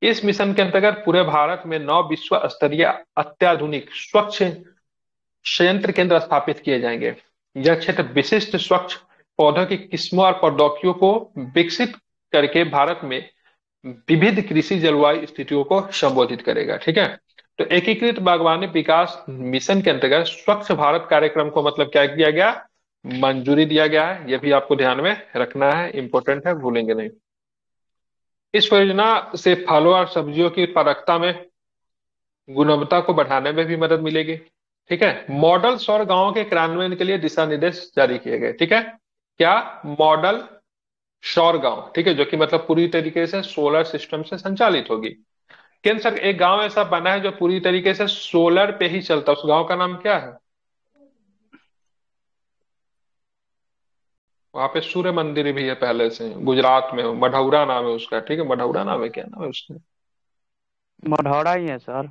इस मिशन के अंतर्गत पूरे भारत में 9 विश्व स्तरीय अत्याधुनिक स्वच्छ संयंत्र केंद्र स्थापित किए जाएंगे। यह क्षेत्र विशिष्ट स्वच्छ पौधों की किस्मों और प्रौद्योगिकियों को विकसित करके भारत में विविध कृषि जलवायु स्थितियों को संबोधित करेगा। ठीक है, तो एकीकृत बागवानी विकास मिशन के अंतर्गत स्वच्छ भारत कार्यक्रम को मतलब क्या किया गया, मंजूरी दिया गया है। यह भी आपको ध्यान में रखना है, इंपॉर्टेंट है, भूलेंगे नहीं। इस परियोजना से फलों और सब्जियों की उत्पादकता में गुणवत्ता को बढ़ाने में भी मदद मिलेगी। ठीक है, मॉडल सौर गांवों के क्रियान्वयन के लिए दिशा निर्देश जारी किए गए। ठीक है, क्या, मॉडल सौर गांव, ठीक है, जो कि मतलब पूरी तरीके से सोलर सिस्टम से संचालित होगी। केंद्र सरकार, एक गांव ऐसा बना है जो पूरी तरीके से सोलर पे ही चलता है, उस गांव का नाम क्या है? वहां पे सूर्य मंदिर भी है पहले से, गुजरात में, मढ़ौरा नाम है उसका। ठीक है, मढ़ौरा नाम है, क्या नाम है उसका? मढ़ौरा ही है सर।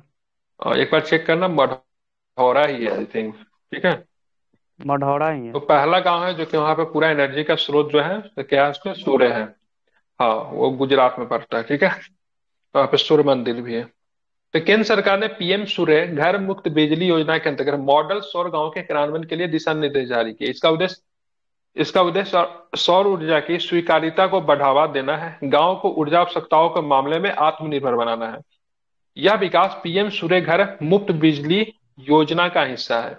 एक बार चेक करना, मढ़ौरा ही है आई थिंक। ठीक है, मढ़ौरा ही तो है। पहला गांव है जो कि वहां पे पूरा एनर्जी का स्रोत जो है तो क्या है उसका, सूर्य है। हाँ, वो गुजरात में पड़ता है। ठीक है, वहां पे सूर्य मंदिर भी है। तो केंद्र सरकार ने पीएम सूर्य घर मुक्त बिजली योजना के अंतर्गत मॉडल सौर गांव के क्रियान्वयन के लिए दिशा निर्देश जारी किए। इसका उद्देश्य सौर ऊर्जा की स्वीकार्यता को बढ़ावा देना है, गांव को ऊर्जा आवश्यकताओं के मामले में आत्मनिर्भर बनाना है। यह विकास पीएम सूर्य घर मुफ्त बिजली योजना का हिस्सा है।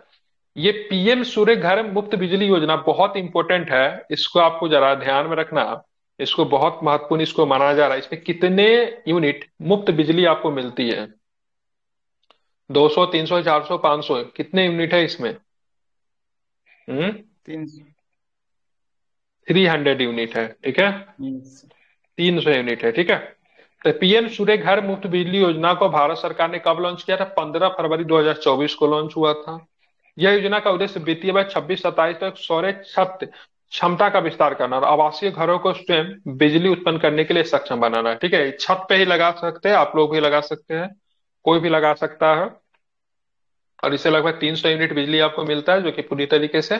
ये पीएम सूर्य घर मुफ्त बिजली योजना बहुत इंपॉर्टेंट है, इसको आपको जरा ध्यान में रखना। इसको बहुत महत्वपूर्ण इसको माना जा रहा है। इसमें कितने यूनिट मुफ्त बिजली आपको मिलती है? 200, 300, 400, 500, कितने यूनिट है इसमें? 300। 300 यूनिट है। ठीक है, 300 यूनिट है। ठीक है, तो पीएम सूर्य घर मुफ्त बिजली योजना को भारत सरकार ने कब लॉन्च किया था? 15 फरवरी 2024 को लॉन्च हुआ था। यह योजना का उद्देश्य वित्तीय वर्ष 26-27 तक सौर छत क्षमता का विस्तार करना और आवासीय घरों को स्वयं बिजली उत्पन्न करने के लिए सक्षम बनाना है। ठीक है, छत पे ही लगा सकते हैं, आप लोग भी लगा सकते हैं, कोई भी लगा सकता है। और इससे लगभग 300 यूनिट बिजली आपको मिलता है जो कि पूरी तरीके से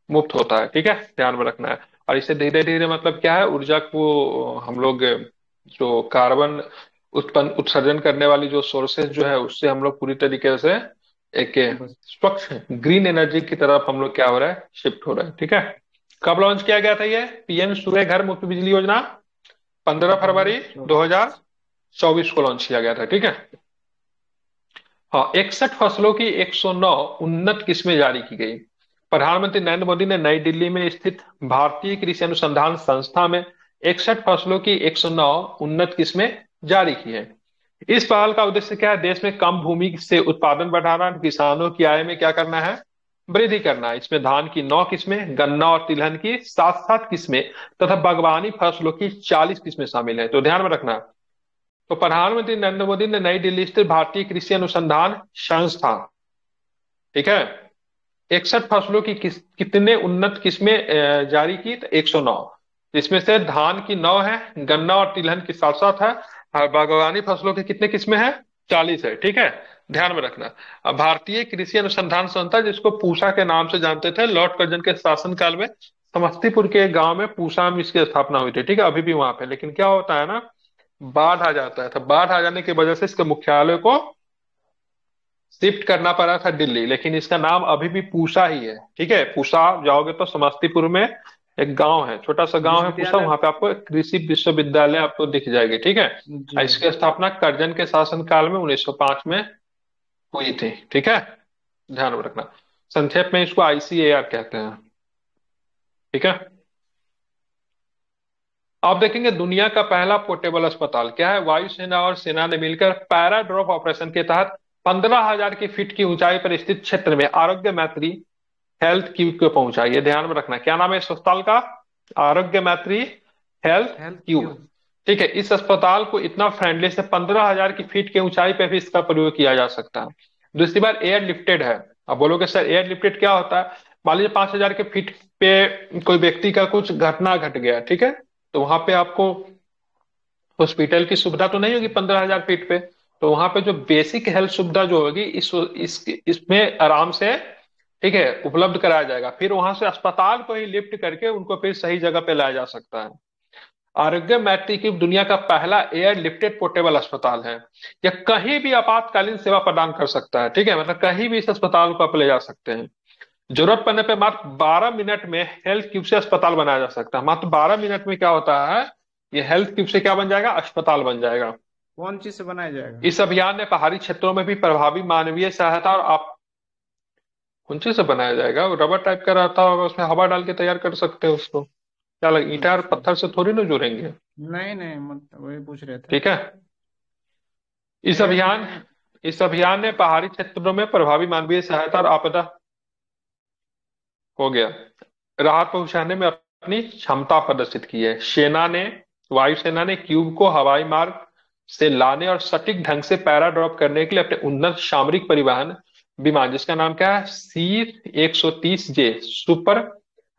मुफ्त होता है। ठीक है, ध्यान में रखना है। और इससे धीरे धीरे मतलब क्या है, ऊर्जा को हम लोग जो कार्बन उत्पन्न उत्सर्जन करने वाली जो सोर्सेज जो है उससे हम लोग पूरी तरीके से एक स्वच्छ ग्रीन एनर्जी की तरफ हम लोग क्या हो रहा है, शिफ्ट हो रहा है। ठीक है, कब लॉन्च किया गया था ये पीएम सूर्य घर मुफ्त बिजली योजना? 15 फरवरी 2024 को लॉन्च किया गया था। ठीक है, हाँ, 61 फसलों की 109 उन्नत किस्में जारी की गई। प्रधानमंत्री नरेंद्र मोदी ने नई दिल्ली में स्थित भारतीय कृषि अनुसंधान संस्था में 61 फसलों की 109 उन्नत किस्में जारी की है। इस पहल का उद्देश्य क्या है? देश में कम भूमि से उत्पादन बढ़ाना, किसानों की आय में क्या करना है, वृद्धि करना है। इसमें धान की 9 किस्में, गन्ना और तिलहन की 7-7 किस्में तथा बागवानी फसलों की 40 किस्में शामिल है। तो ध्यान में रखना। तो प्रधानमंत्री नरेंद्र मोदी ने नई दिल्ली स्थित भारतीय कृषि अनुसंधान संस्था, ठीक है, 61 फसलों की कितने उन्नत किस्में जारी की? तो 109। इसमें से धान की 9 है, गन्ना और तिलहन की 7-7 है, और बागवानी फसलों की कितने किस्में हैं? 40 है। ठीक है, ध्यान में रखना। अब भारतीय कृषि अनुसंधान संस्था, जिसको पूसा के नाम से जानते थे, लॉर्ड कर्जन के शासनकाल में समस्तीपुर के गांव में पूसा में इसकी स्थापना हुई थी। ठीक है, अभी भी वहां पे, लेकिन क्या होता है ना, बाढ़ आ जाता है, तो बाढ़ आ जाने की वजह से इसके मुख्यालय को शिफ्ट करना पड़ा था दिल्ली, लेकिन इसका नाम अभी भी पूसा ही है। ठीक है, पूसा जाओगे तो समस्तीपुर में एक गांव है, छोटा सा गांव है पूसा, विश्वविद्यालय। वहां पे आपको एक कृषि विश्वविद्यालय आपको दिख जाएगी। ठीक है, जी। इसकी स्थापना कर्जन के शासनकाल में 1905 में हुई थी। ठीक है, ध्यान में रखना। संक्षेप में इसको आईसीएआर कहते हैं। ठीक है, आप देखेंगे दुनिया का पहला पोर्टेबल अस्पताल क्या है? वायुसेना और सेना ने मिलकर पैराड्रॉप ऑपरेशन के तहत 15,000 की फीट की ऊंचाई पर स्थित क्षेत्र में आरोग्य मैत्री हेल्थ क्यूब को पहुंचा। ये ध्यान में रखना। क्या नाम है इस अस्पताल का? आरोग्य मैत्री हेल्थ हेल्थ क्यूब। क्यूब। ठीक है, इस अस्पताल को इतना फ्रेंडली से 15,000 की फीट की ऊंचाई पे भी इसका प्रयोग किया जा सकता है। दूसरी बार एयर लिफ्टेड है। अब बोलोगे सर एयर लिफ्टेड क्या होता है? मान लीजिए 5,000 के फीट पे कोई व्यक्ति का कुछ घटना घट गया, ठीक है, तो वहां पे आपको हॉस्पिटल की सुविधा तो नहीं होगी 15,000 फीट पे, तो वहां पे जो बेसिक हेल्थ सुविधा जो होगी इसमें आराम से, ठीक है, उपलब्ध कराया जाएगा। फिर वहां से अस्पताल को ही लिफ्ट करके उनको फिर सही जगह पे लाया जा सकता है। आरोग्य मैत्री दुनिया का पहला एयर लिफ्टेड पोर्टेबल अस्पताल है। यह कहीं भी आपातकालीन सेवा प्रदान कर सकता है, ठीक है, मतलब कहीं भी इस अस्पताल को आप ले जा सकते हैं। जरूरत पड़ने पे मात्र 12 मिनट में हेल्थ क्यूब से अस्पताल बनाया जा सकता है। मात्र 12 मिनट में क्या होता है, ये हेल्थ क्यूब से क्या बन जाएगा, अस्पताल बन जाएगा। कौन चीज से बनाया जाएगा? इस अभियान ने पहाड़ी क्षेत्रों में भी प्रभावी मानवीय सहायता और आप कौन चीज से बनाया जाएगा, वो रबर टाइप का रहता होगा, उसमें हवा डाल के तैयार कर सकते हैं उसको। क्या लगे, ईंटा और अच्छा। पत्थर से थोड़ी ना जुड़ेंगे। नहीं नहीं, मतलब वही पूछ रहे थे। ठीक है। इस ये अभियान मैं इस अभियान ने पहाड़ी क्षेत्रों में प्रभावी मानवीय सहायता और आपदा हो गया राहत पहुंचाने में अपनी क्षमता प्रदर्शित की है। वायुसेना ने क्यूब को हवाई मार्ग से लाने और सटीक ढंग से पैरा ड्रॉप करने के लिए अपने उन्नत सामरिक परिवहन विमान, जिसका नाम क्या है, C-130J सुपर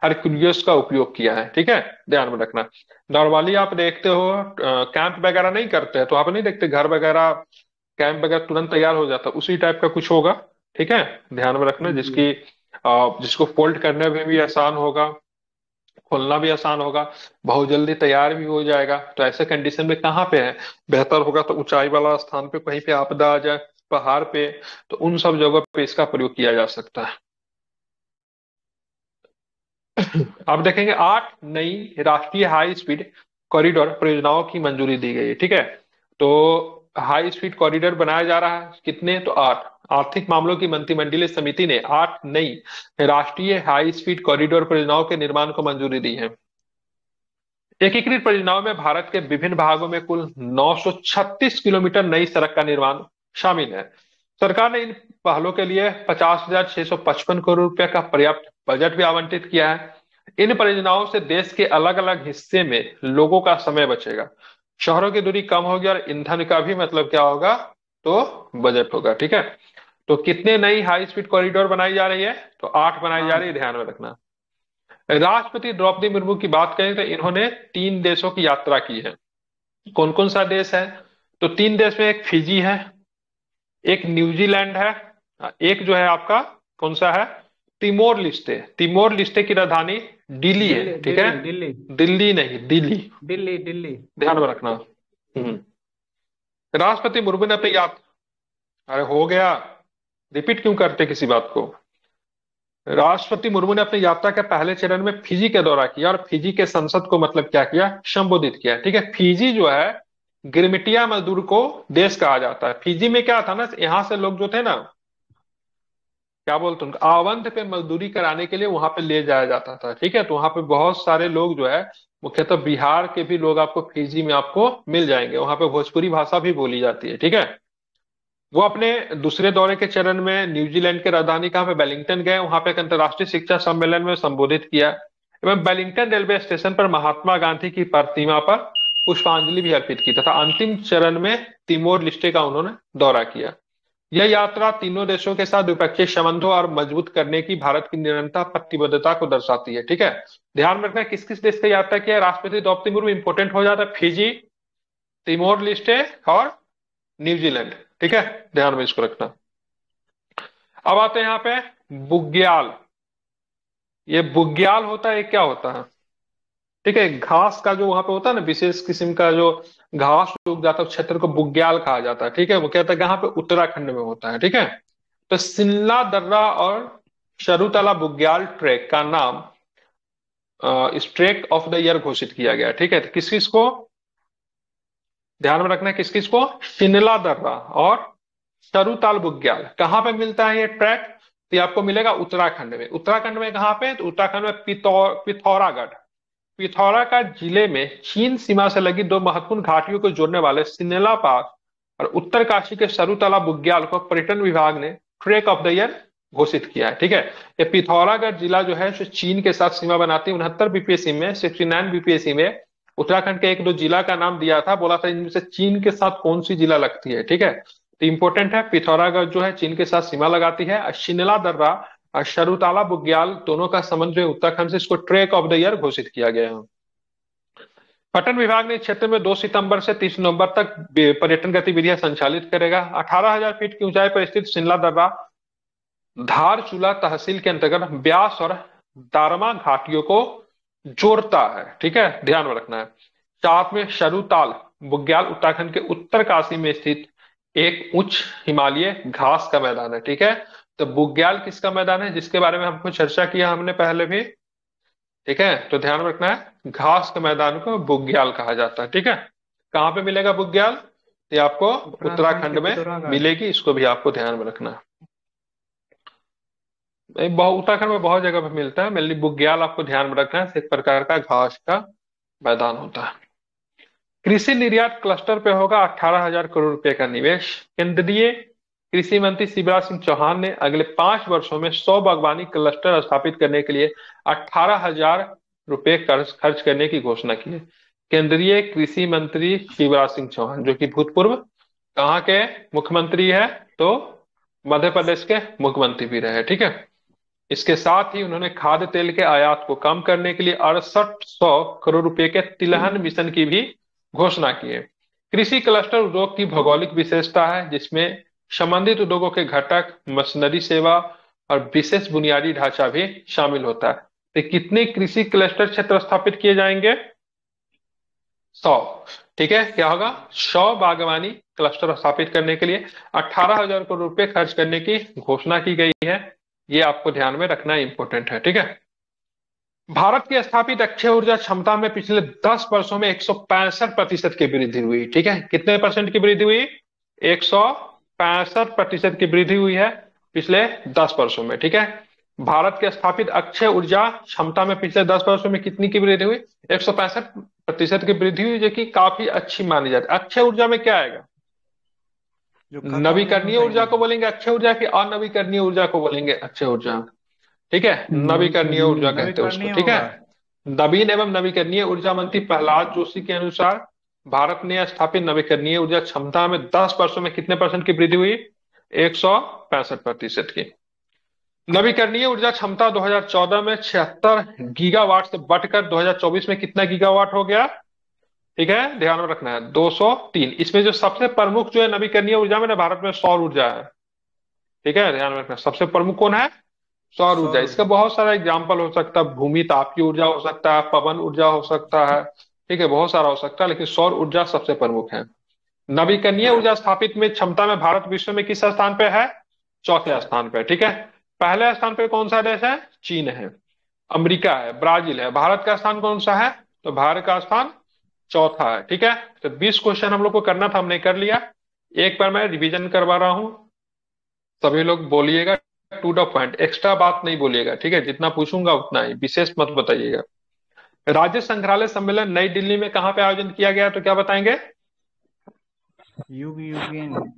हरक्यूलियस का उपयोग किया है। ठीक है, ध्यान में रखना। नॉर्मली आप देखते हो कैंप वगैरह नहीं करते हैं तो आप नहीं देखते घर वगैरह, कैंप वगैरह तुरंत तैयार हो जाता है, उसी टाइप का कुछ होगा। ठीक है, ध्यान में रखना, जी। जिसको फोल्ड करने में भी आसान होगा, खोलना भी आसान होगा, बहुत जल्दी तैयार भी हो जाएगा। तो ऐसे कंडीशन में कहाँ पे है, बेहतर होगा तो ऊंचाई वाला स्थान पे, कहीं पे आपदा आ जाए पहाड़ पे, तो उन सब जगहों पे इसका प्रयोग किया जा सकता है। आप देखेंगे 8 नई राष्ट्रीय हाई स्पीड कॉरिडोर परियोजनाओं की मंजूरी दी गई है। ठीक है, तो हाई स्पीड कॉरिडोर बनाया जा रहा है, कितने, तो 8। आर्थिक मामलों की मंत्रिमंडलीय समिति ने 8 नई राष्ट्रीय हाई स्पीड कॉरिडोर परियोजनाओं के निर्माण को मंजूरी दी है। एकीकृत परियोजनाओं में भारत के विभिन्न भागों में कुल 936 किलोमीटर नई सड़क का निर्माण शामिल है। सरकार ने इन पहलों के लिए 50,655 करोड़ रुपए का पर्याप्त बजट भी आवंटित किया है। इन परियोजनाओं से देश के अलग अलग हिस्से में लोगों का समय बचेगा, शहरों की दूरी कम होगी और ईंधन का भी मतलब क्या होगा, तो बजट होगा। ठीक है, तो कितने नई हाई स्पीड कॉरिडोर बनाई जा रही है, तो 8 बनाई जा रही है, 8। ध्यान में रखना। राष्ट्रपति द्रौपदी मुर्मू की बात करें तो इन्होंने 3 देशों की यात्रा की है। कौन कौन सा देश है, तो 3 देश में, एक फिजी है, एक न्यूजीलैंड है, एक जो है आपका कौन सा है, तिमोर लिस्टे। तिमोर लिस्टे की राजधानी दिल्ली है। दिल्ली ठीक है, दिल्ली दिल्ली दिल्ली नहीं, दिल्ली, दिल्ली दिल्ली। ध्यान में रखना। राष्ट्रपति मुर्मू ने अपनी अरे हो गया, रिपीट क्यों करते किसी बात को। राष्ट्रपति मुर्मू ने अपनी यात्रा के पहले चरण में फिजी का दौरा किया और फिजी के संसद को मतलब क्या किया, संबोधित किया। ठीक है, फिजी जो है गिरमिटिया मजदूर को देश कहा जाता है। फिजी में क्या था ना, यहाँ से लोग जो थे ना, क्या बोलते हैं, उनको आवंत पे मजदूरी कराने के लिए वहां पे ले जाया जाता था। ठीक है, तो वहां पे बहुत सारे लोग जो है, मुख्यतः बिहार के भी लोग आपको फिजी में आपको मिल जाएंगे। वहां पे भोजपुरी भाषा भी बोली जाती है। ठीक है, वो अपने दूसरे दौरे के चरण में न्यूजीलैंड के राजधानी कहाँ पे, वेलिंगटन गए, वहां पे एक अंतर्राष्ट्रीय शिक्षा सम्मेलन में संबोधित किया एवं वेलिंगटन रेलवे स्टेशन पर महात्मा गांधी की प्रतिमा पर पुष्पांजलि भी अर्पित की तथा अंतिम चरण में तिमोर लिस्टे का उन्होंने दौरा किया। यह यात्रा तीनों देशों के साथ द्विपक्षीय संबंधों और मजबूत करने की भारत की निरंतर प्रतिबद्धता को दर्शाती है। ठीक है, ध्यान में रखना किस किस देश की यात्रा किया है राष्ट्रपति द्रौपदी मुर्मू, इंपोर्टेंट हो जाता है, फिजी, तिमोर लिस्टे और न्यूजीलैंड। ठीक है, ध्यान में इसको रखना। अब आते हैं यहाँ पे बुग्याल। ये बुग्याल होता है, ये क्या होता है, ठीक है, घास का जो वहां पे होता है ना, विशेष किस्म का जो घास उग जाता है, उस क्षेत्र को बुग्याल कहा जाता है। ठीक है, वो कहता है कहाँ पे, उत्तराखंड में होता है। ठीक है, तो सिल्ला दर्रा और शरुतला बुग्याल ट्रैक का नाम इस ट्रैक ऑफ द ईयर घोषित किया गया। ठीक है, तो किस किस को ध्यान में रखना है, किस किस को, शिनला दर्रा और सरुताल बुग्याल कहाँ पे मिलता है ये ट्रैक, तो ये आपको मिलेगा उत्तराखंड में। उत्तराखंड में कहाँ पे, तो उत्तराखंड में पिथौरागढ़, पिथौरागढ़ जिले में चीन सीमा से लगी दो महत्वपूर्ण घाटियों को जोड़ने वाले सिनेला पास और उत्तरकाशी के सरुतला बुग्याल को पर्यटन विभाग ने ट्रैक ऑफ द ईयर घोषित किया है। ठीक है, ये पिथौरागढ़ जिला जो है चीन के साथ सीमा बनाती है। 69 बीपीएससी में, 69 बीपीएससी में उत्तराखंड के एक दो जिला का नाम दिया था, बोला था इनमें से चीन के साथ कौन सी जिला लगती है। ठीक है, तो इंपॉर्टेंट है, पिथौरागढ़ जो है चीन के साथ सीमा लगाती है। शिनला दर्रा और शरुताला बुग्याल दोनों का संबंध जो है उत्तराखंड से, इसको ट्रैक ऑफ द ईयर घोषित किया गया है। पर्यटन विभाग ने इस क्षेत्र में 2 सितंबर से 30 नवंबर तक पर्यटन गतिविधियां संचालित करेगा। 18,000 फीट की ऊंचाई पर स्थित शिनला दर्रा धारचूला तहसील के अंतर्गत ब्यास और दारमा घाटियों को जोड़ता है। ठीक है, ध्यान में रखना है। साथ में सरुताल बुग्याल उत्तराखंड के उत्तर काशी में स्थित एक उच्च हिमालय घास का मैदान है। ठीक है, तो बुग्याल किसका मैदान है, जिसके बारे में हमको चर्चा किया हमने पहले भी। ठीक है, तो ध्यान में रखना है, घास के मैदान को बुग्याल कहा जाता है। ठीक है, कहाँ पे मिलेगा बुग्याल, ये आपको उत्तराखंड के उत्तराखंड में पिथौरागढ़। मिलेगी, इसको भी आपको ध्यान में रखना है। उत्तराखंड में बहुत जगह पे मिलता है, मेनली बुग्याल आपको ध्यान में रखना है, एक प्रकार का घास का मैदान होता है। कृषि निर्यात क्लस्टर पे होगा 18,000 करोड़ रुपए का निवेश। केंद्रीय कृषि मंत्री शिवराज सिंह चौहान ने अगले 5 वर्षों में 100 बागवानी क्लस्टर स्थापित करने के लिए 18,000 रुपए खर्च करने की घोषणा की है। केंद्रीय कृषि मंत्री शिवराज सिंह चौहान, जो कि भूतपूर्व कहाँ के मुख्यमंत्री है, तो मध्य प्रदेश के मुख्यमंत्री भी रहे। ठीक है, इसके साथ ही उन्होंने खाद्य तेल के आयात को कम करने के लिए 6800 करोड़ रुपए के तिलहन मिशन की भी घोषणा की है। कृषि क्लस्टर उद्योग की भौगोलिक विशेषता है, जिसमें संबंधित उद्योगों के घटक, मशीनरी सेवा और विशेष बुनियादी ढांचा भी शामिल होता है। तो कितने कृषि क्लस्टर क्षेत्र स्थापित किए जाएंगे, 100। ठीक है, क्या होगा, 100 बागवानी क्लस्टर स्थापित करने के लिए 18,000 करोड़ रुपए खर्च करने की घोषणा की गई है। ये आपको ध्यान में रखना इंपॉर्टेंट है। ठीक है, भारत की स्थापित अक्षय ऊर्जा क्षमता में पिछले 10 वर्षों में 165% की वृद्धि हुई। ठीक है, कितने परसेंट की वृद्धि हुई, 165% की वृद्धि हुई है पिछले 10 वर्षों में। ठीक है, भारत के स्थापित अक्षय ऊर्जा क्षमता में पिछले 10 वर्षों में कितनी की वृद्धि हुई, 165% की वृद्धि हुई, जो कि काफी अच्छी मानी जाती है। अक्षय ऊर्जा में क्या आएगा, जो खत्म नहीं नवीकरणीय होता ऊर्जा को एनर्जी। बोलेंगे अक्षय ऊर्जा, की अनवीकरणीय ऊर्जा को बोलेंगे अक्षय ऊर्जा। ठीक है, नवीकरणीय ऊर्जा कहते हैं उसको। नवीकरणीय ठीक है, होगा। नवीन एवं नवीकरणीय ऊर्जा मंत्री प्रहलाद जोशी के अनुसार भारत ने स्थापित नवीकरणीय ऊर्जा क्षमता में 10 वर्षों में कितने परसेंट की वृद्धि हुई, 165% की। नवीकरणीय ऊर्जा क्षमता 2014 में 76 गीगावाट से बढ़कर 2024 में कितना गीगावाट हो गया। ठीक है, ध्यान में रखना है, 203। इसमें जो सबसे प्रमुख जो है नवीकरणीय ऊर्जा में ना, भारत में सौर ऊर्जा है। ठीक है, ध्यान में रखना, सबसे प्रमुख कौन है, सौर ऊर्जा। सौर इसका ऊर्जा। बहुत सारा एग्जाम्पल हो सकता है, भूमि तापीय ऊर्जा हो सकता है, पवन ऊर्जा हो सकता है। ठीक है, बहुत सारा हो सकता है, लेकिन सौर ऊर्जा सबसे प्रमुख है। नवीकरणीय ऊर्जा स्थापित में क्षमता में भारत विश्व में किस स्थान पे है, चौथे स्थान पे। ठीक है, पहले स्थान पे कौन सा देश है, चीन है, अमेरिका है, ब्राजील है। भारत का स्थान कौन सा है, तो भारत का स्थान चौथा है। ठीक है, तो 20 क्वेश्चन हम लोग को करना था, हमने कर लिया। एक बार मैं रिवीजन करवा रहा हूं, सभी लोग बोलिएगा, टू द पॉइंट, एक्स्ट्रा बात नहीं बोलिएगा। ठीक है, जितना पूछूंगा उतना ही, विशेष मत बताइएगा। राज्य संग्रहालय सम्मेलन नई दिल्ली में कहाँ पे आयोजन किया गया, तो क्या बताएंगे, युग युगीन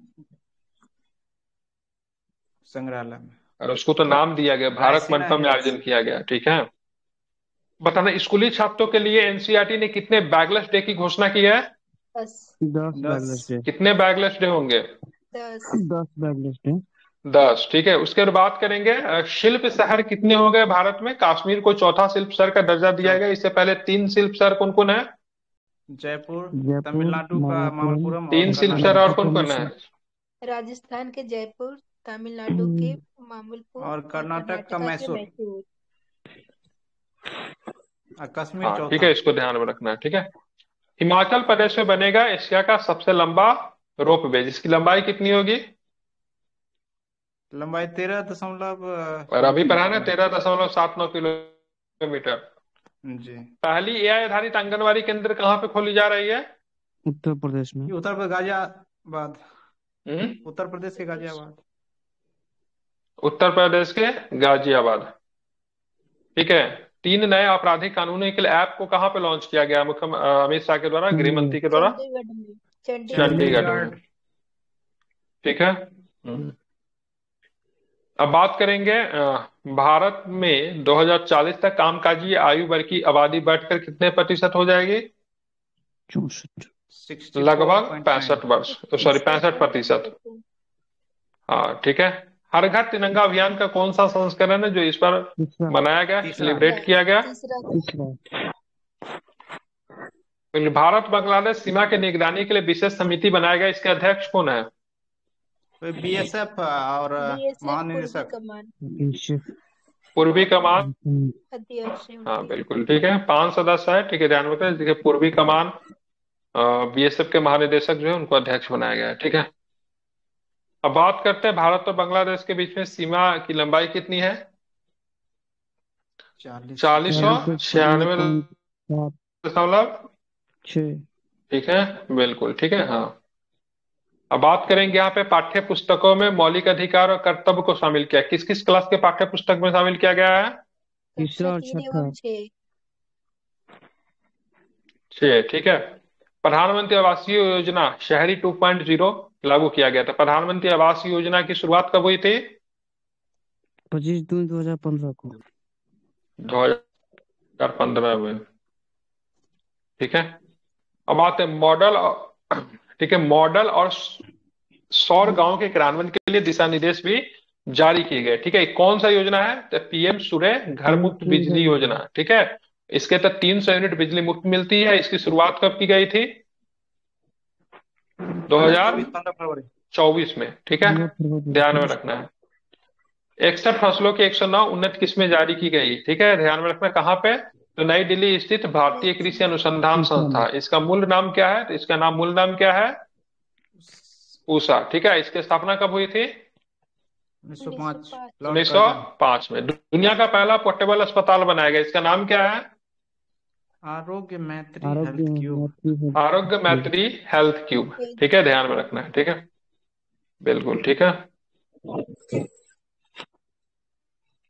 संग्रहालय में। और उसको तो नाम दिया गया, भारत रायसीना मंडपम में हिल्स। आयोजन किया गया। ठीक है, बताना, स्कूली छात्रों के लिए एनसीईआरटी ने कितने बैगलेस डे की घोषणा की है, 10 10 बैगलेस 10। डे। कितने बैगलेस डे होंगे, 10 10 बैगलेस डे। 10। ठीक है, उसके बाद बात करेंगे शिल्प शहर कितने हो गए भारत में। काश्मीर को चौथा शिल्प शहर का दर्जा दिया गया, इससे पहले 3 शिल्प शहर कौन कौन है, जयपुर, जयपुर, तमिलनाडु का मामल्लपुरम, मामल्लपुरम, और 3 शिल्प कर्नाटक शहर का और कौन कौन है, राजस्थान के जयपुर, तमिलनाडु के मामल्लपुर और और कर्नाटक का कर्नाटका के मैसूर। मैसूर। और कश्मीर हाँ ठीक चौथा। है, इसको ध्यान में रखना है। ठीक है, हिमाचल प्रदेश में बनेगा एशिया का सबसे लंबा रोपवे, जिसकी लंबाई कितनी होगी, लंबाई 13 दशमलव और अभी पढ़ा ना, 13.79 किलोमीटर। जी। पहली एआई आधारित आंगनबाड़ी केंद्र कहाँ पे खोली जा रही है, उत्तर प्रदेश में। ये उत्तर प्रदेश गाजियाबाद। हम्म? उत्तर प्रदेश के गाजियाबाद। उत्तर प्रदेश के गाजियाबाद। ठीक है, 3 नए आपराधिक कानूनों के लिए ऐप को कहाँ पे लॉन्च किया गया, अमित शाह के द्वारा, गृह मंत्री के द्वारा, चंडीगढ़ में। चंडीगढ़ में। ठीक है, अब बात करेंगे भारत में 2040 तक कामकाजी आयु वर्ग की आबादी बढ़कर कितने प्रतिशत हो जाएगी, 64। लगभग 64.9। 65 वर्ष, तो सॉरी 65%। हाँ ठीक है, हर घर तिरंगा अभियान का कौन सा संस्करण है जो इस पर तीसरा। मनाया गया, तीसरा। सेलिब्रेट किया गया, तीसरा। तो भारत बांग्लादेश सीमा की निगरानी के लिए विशेष समिति बनाया गया, इसके अध्यक्ष कौन है, बीएसएफ और बीएसएफ पूर्वी महानिदेशक। कमान। पूर्वी कमान। अध्यक्ष हैं हाँ उनके। बिल्कुल ठीक है, 5 सदस्य है, ठीक है, ध्यान रखना। देखिए पूर्वी कमान बीएसएफ के महानिदेशक जो है उनको अध्यक्ष बनाया गया है, ठीक है। अब बात करते हैं भारत और बांग्लादेश के बीच में सीमा की लंबाई कितनी है। 40 चालीस सौ 4096 छियानवे पॉइंट सात दशमलव छः ठीक है, बिल्कुल ठीक है। हाँ, अब बात करेंगे यहाँ पे पाठ्य पुस्तकों में मौलिक अधिकार और कर्तव्य को शामिल किया, किस किस क्लास के पाठ्य पुस्तक में शामिल किया गया है। तीसरा कक्षा और 3 एवं छठा। 6। 6, ठीक है। प्रधानमंत्री आवासीय योजना शहरी 2.0 लागू किया गया था। प्रधानमंत्री आवास योजना की शुरुआत कब हुई थी। 25 जून 2015 को। 2015 में, ठीक है। अब आते हैं मॉडल ठीक है, मॉडल और सौर गांव के क्रियान्वयन के लिए दिशा निर्देश भी जारी किए गए, ठीक है। कौन सा योजना है, तो पीएम सूर्य घर मुफ्त सूर्य घर बिजली योजना, योजना। ठीक है। इसके तहत 300 यूनिट बिजली मुफ्त मिलती है। इसकी शुरुआत कब की गई थी। 2024 15 फरवरी। 2024 में, ठीक है, 15 फरवरी। ध्यान में रखना है। 61 फसलों की 109 उन्नत किस्में जारी की गई, ठीक है, ध्यान में रखना। कहाँ पे, तो नई दिल्ली स्थित भारतीय कृषि अनुसंधान पूसा में। संस्था। इसका मूल नाम क्या है, तो इसका मूल नाम क्या है, पूसा, ठीक है। इसकी स्थापना कब हुई थी। 1905 1905। Lord Curzon. 1905 में। दुनिया का पहला पोर्टेबल अस्पताल बनाया गया, इसका नाम क्या है। आरोग्य मैत्री आरोग्य हेल्थ क्यूब। मैत्री हेल्थ आरोग्य क्यूब। मैत्री हेल्थ क्यूब, ठीक है, ध्यान में रखना है, ठीक है, बिल्कुल ठीक है।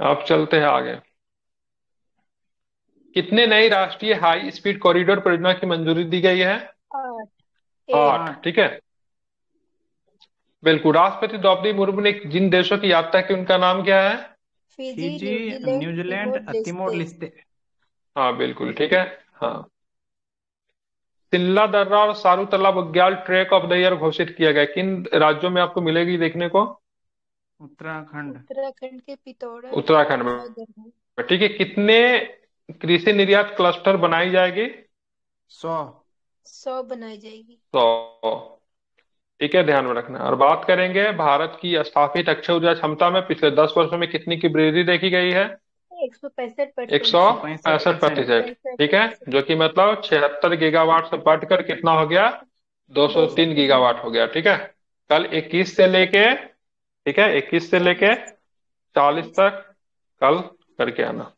अब चलते हैं आगे। कितने नई राष्ट्रीय हाई स्पीड कॉरिडोर परियोजना की मंजूरी दी गई है। 8। 8। 8, ठीक है, बिल्कुल। राष्ट्रपति द्रौपदी मुर्मू ने जिन देशों की यात्रा की उनका नाम क्या है। Fiji, Fiji, New Zealand, New Zealand, Timor Timor Leste. Leste. हाँ बिल्कुल ठीक है। हाँ, तिल्ला दर्रा और Sarutala Bugyal track of the year घोषित किया गया, किन राज्यों में आपको मिलेगी देखने को। उत्तराखंड। उत्तराखंड के पिथौरागढ़ उत्तराखंड में, और दरभंगा। ठीक है। कितने कृषि निर्यात क्लस्टर बनाई जाएगी। 100। 100 बनाई जाएगी। 100, ठीक है, ध्यान में रखना। और बात करेंगे भारत की स्थापित अक्षय ऊर्जा क्षमता में पिछले 10 वर्षों में कितनी की वृद्धि देखी गई है। 165%। 165%, 165%। ठीक है, जो कि मतलब 76 गीगावाट से बढ़कर कितना हो गया, 203 203। गीगावाट हो गया, ठीक है। कल 21 से लेके, ठीक है, 21 से लेके 40 40। तक कल करके आना।